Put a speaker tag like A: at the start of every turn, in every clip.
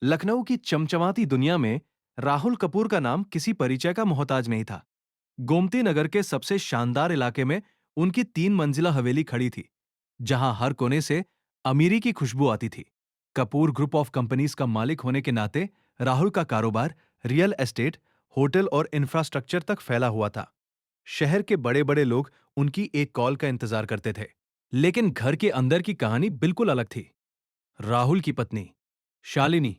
A: लखनऊ की चमचमाती दुनिया में राहुल कपूर का नाम किसी परिचय का मोहताज नहीं था। गोमती नगर के सबसे शानदार इलाके में उनकी 3 मंजिला हवेली खड़ी थी, जहां हर कोने से अमीरी की खुशबू आती थी। कपूर ग्रुप ऑफ कंपनीज का मालिक होने के नाते राहुल का कारोबार रियल एस्टेट, होटल और इंफ्रास्ट्रक्चर तक फैला हुआ था। शहर के बड़े बड़े लोग उनकी एक कॉल का इंतजार करते थे। लेकिन घर के अंदर की कहानी बिल्कुल अलग थी। राहुल की पत्नी शालिनी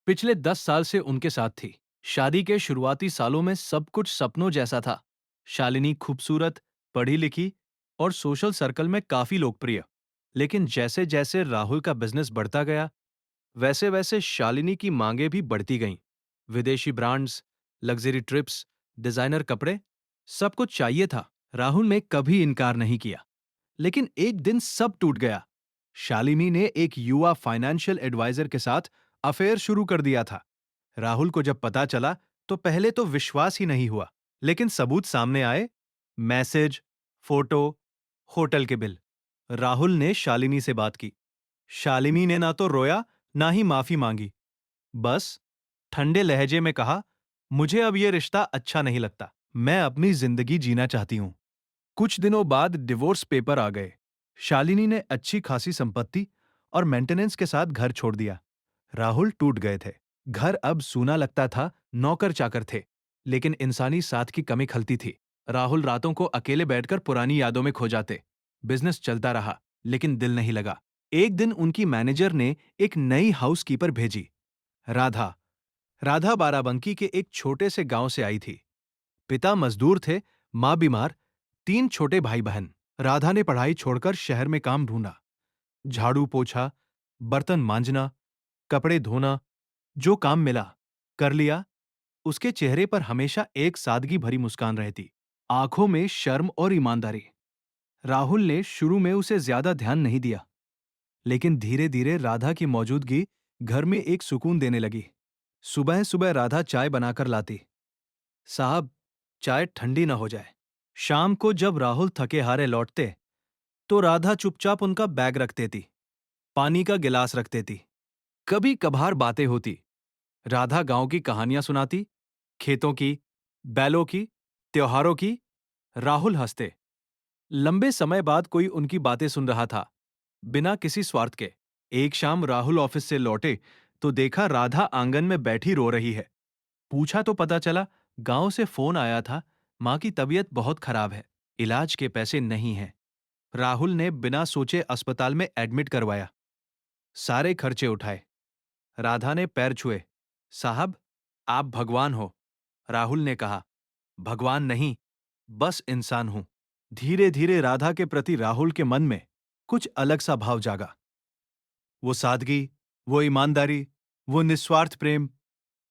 A: पिछले 10 साल से उनके साथ थी। शादी के शुरुआती सालों में सब कुछ सपनों जैसा था। शालिनी खूबसूरत, पढ़ी लिखी और सोशल सर्कल में काफी लोकप्रिय। लेकिन जैसे जैसे राहुल का बिजनेस बढ़ता गया, वैसे वैसे शालिनी की मांगें भी बढ़ती गईं। विदेशी ब्रांड्स, लग्जरी ट्रिप्स, डिजाइनर कपड़े, सब कुछ चाहिए था। राहुल ने कभी इनकार नहीं किया। लेकिन एक दिन सब टूट गया। शालिनी ने एक युवा फाइनेंशियल एडवाइजर के साथ अफेयर शुरू कर दिया था। राहुल को जब पता चला तो पहले तो विश्वास ही नहीं हुआ। लेकिन सबूत सामने आए, मैसेज, फोटो, होटल के बिल। राहुल ने शालिनी से बात की। शालिनी ने ना तो रोया, ना ही माफी मांगी। बस ठंडे लहजे में कहा, मुझे अब यह रिश्ता अच्छा नहीं लगता। मैं अपनी जिंदगी जीना चाहती हूं। कुछ दिनों बाद डिवोर्स पेपर आ गए। शालिनी ने अच्छी खासी संपत्ति और मेंटेनेंस के साथ घर छोड़ दिया। राहुल टूट गए थे। घर अब सूना लगता था, नौकर चाकर थे, लेकिन इंसानी साथ की कमी खलती थी। राहुल रातों को अकेले बैठकर पुरानी यादों में खो जाते। बिजनेस चलता रहा, लेकिन दिल नहीं लगा। एक दिन उनकी मैनेजर ने एक नई हाउसकीपर भेजी, राधा। राधा बाराबंकी के एक छोटे से गांव से आई थी। पिता मजदूर थे, मां बीमार, 3 छोटे भाई बहन। राधा ने पढ़ाई छोड़कर शहर में काम ढूंढा। झाड़ू पोछा, बर्तन मांजना, कपड़े धोना, जो काम मिला कर लिया। उसके चेहरे पर हमेशा एक सादगी भरी मुस्कान रहती, आंखों में शर्म और ईमानदारी। राहुल ने शुरू में उसे ज्यादा ध्यान नहीं दिया, लेकिन धीरे धीरे राधा की मौजूदगी घर में एक सुकून देने लगी। सुबह सुबह राधा चाय बनाकर लाती। साहब, चाय ठंडी ना हो जाए। शाम को जब राहुल थके हारे लौटते, तो राधा चुपचाप उनका बैग रख देती, पानी का गिलास रख देती। कभी कभार बातें होती। राधा गांव की कहानियां सुनाती, खेतों की, बैलों की, त्योहारों की। राहुल हंसते। लंबे समय बाद कोई उनकी बातें सुन रहा था, बिना किसी स्वार्थ के। एक शाम राहुल ऑफिस से लौटे तो देखा राधा आंगन में बैठी रो रही है। पूछा तो पता चला, गांव से फोन आया था, मां की तबीयत बहुत खराब है, इलाज के पैसे नहीं हैं। राहुल ने बिना सोचे अस्पताल में एडमिट करवाया, सारे खर्चे उठाए। राधा ने पैर छुए। साहब, आप भगवान हो। राहुल ने कहा, भगवान नहीं, बस इंसान हूं। धीरे धीरे राधा के प्रति राहुल के मन में कुछ अलग सा भाव जागा। वो सादगी, वो ईमानदारी, वो निस्वार्थ प्रेम,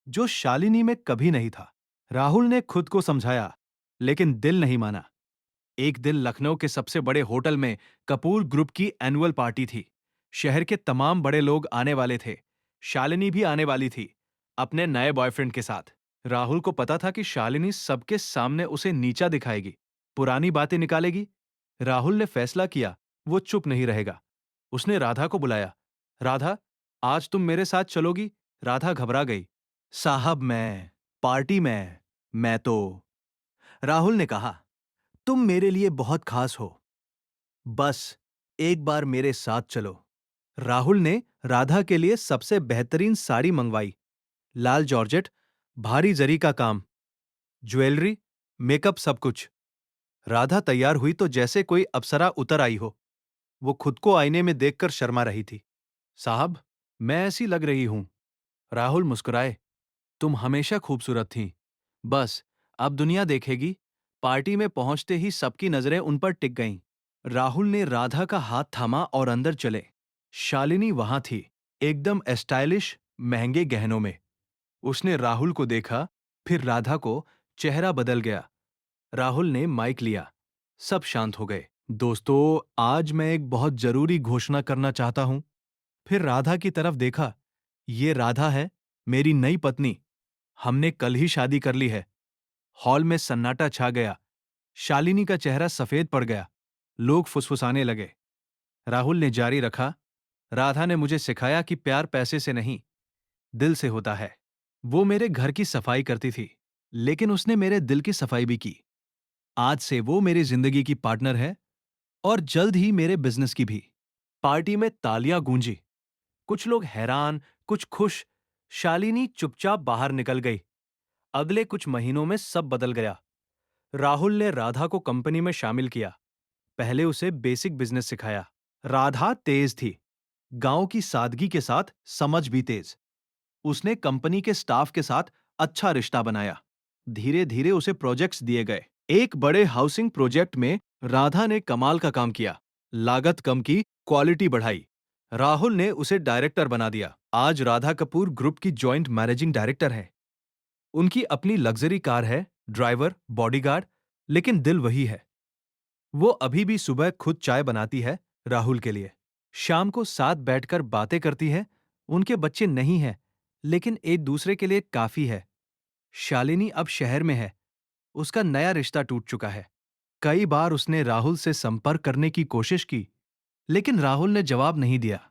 A: जो शालिनी में कभी नहीं था। राहुल ने खुद को समझाया, लेकिन दिल नहीं माना। एक दिन लखनऊ के सबसे बड़े होटल में कपूर ग्रुप की एनुअल पार्टी थी। शहर के तमाम बड़े लोग आने वाले थे। शालिनी भी आने वाली थी, अपने नए बॉयफ्रेंड के साथ। राहुल को पता था कि शालिनी सबके सामने उसे नीचा दिखाएगी, पुरानी बातें निकालेगी। राहुल ने फैसला किया, वो चुप नहीं रहेगा। उसने राधा को बुलाया। राधा, आज तुम मेरे साथ चलोगी? राधा घबरा गई। साहब, पार्टी में, मैं तो। राहुल ने कहा, तुम मेरे लिए बहुत खास हो, बस एक बार मेरे साथ चलो। राहुल ने राधा के लिए सबसे बेहतरीन साड़ी मंगवाई, लाल जॉर्जेट, भारी जरी का काम, ज्वेलरी, मेकअप, सब कुछ। राधा तैयार हुई तो जैसे कोई अप्सरा उतर आई हो। वो खुद को आईने में देखकर शर्मा रही थी। साहब, मैं ऐसी लग रही हूं? राहुल मुस्कुराए, तुम हमेशा खूबसूरत थीं। बस अब दुनिया देखेगी। पार्टी में पहुंचते ही सबकी नजरें उन पर टिक गईं। राहुल ने राधा का हाथ थामा और अंदर चले। शालिनी वहां थी, एकदम स्टाइलिश, महंगे गहनों में। उसने राहुल को देखा, फिर राधा को। चेहरा बदल गया। राहुल ने माइक लिया। सब शांत हो गए। दोस्तों, आज मैं एक बहुत जरूरी घोषणा करना चाहता हूं। फिर राधा की तरफ देखा। ये राधा है, मेरी नई पत्नी। हमने कल ही शादी कर ली है। हॉल में सन्नाटा छा गया। शालिनी का चेहरा सफेद पड़ गया। लोग फुसफुसाने लगे। राहुल ने जारी रखा, राधा ने मुझे सिखाया कि प्यार पैसे से नहीं, दिल से होता है। वो मेरे घर की सफाई करती थी, लेकिन उसने मेरे दिल की सफाई भी की। आज से वो मेरी जिंदगी की पार्टनर है और जल्द ही मेरे बिजनेस की भी। पार्टी में तालियां गूंजी। कुछ लोग हैरान, कुछ खुश। शालिनी चुपचाप बाहर निकल गई। अगले कुछ महीनों में सब बदल गया। राहुल ने राधा को कंपनी में शामिल किया। पहले उसे बेसिक बिजनेस सिखाया। राधा तेज थी, गांव की सादगी के साथ समझ भी तेज। उसने कंपनी के स्टाफ के साथ अच्छा रिश्ता बनाया। धीरे धीरे उसे प्रोजेक्ट्स दिए गए। एक बड़े हाउसिंग प्रोजेक्ट में राधा ने कमाल का काम किया। लागत कम की, क्वालिटी बढ़ाई। राहुल ने उसे डायरेक्टर बना दिया। आज राधा कपूर ग्रुप की जॉइंट मैनेजिंग डायरेक्टर है। उनकी अपनी लग्जरी कार है, ड्राइवर, बॉडीगार्ड, लेकिन दिल वही है। वो अभी भी सुबह खुद चाय बनाती है राहुल के लिए। शाम को साथ बैठकर बातें करती है। उनके बच्चे नहीं हैं, लेकिन एक दूसरे के लिए काफी है। शालिनी अब शहर में है। उसका नया रिश्ता टूट चुका है। कई बार उसने राहुल से संपर्क करने की कोशिश की, लेकिन राहुल ने जवाब नहीं दिया।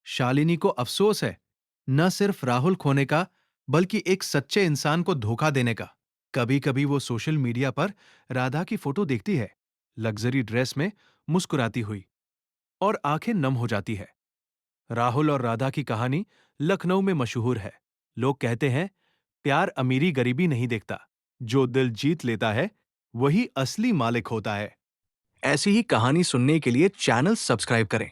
A: शालिनी को अफसोस है, न सिर्फ राहुल खोने का, बल्कि एक सच्चे इंसान को धोखा देने का। कभी कभी वो सोशल मीडिया पर राधा की फोटो देखती है, लग्जरी ड्रेस में, मुस्कुराती हुई, और आंखें नम हो जाती है। राहुल और राधा की कहानी लखनऊ में मशहूर है। लोग कहते हैं, प्यार अमीरी गरीबी नहीं देखता, जो दिल जीत लेता है वही असली मालिक होता है। ऐसी ही कहानी सुनने के लिए चैनल सब्सक्राइब करें।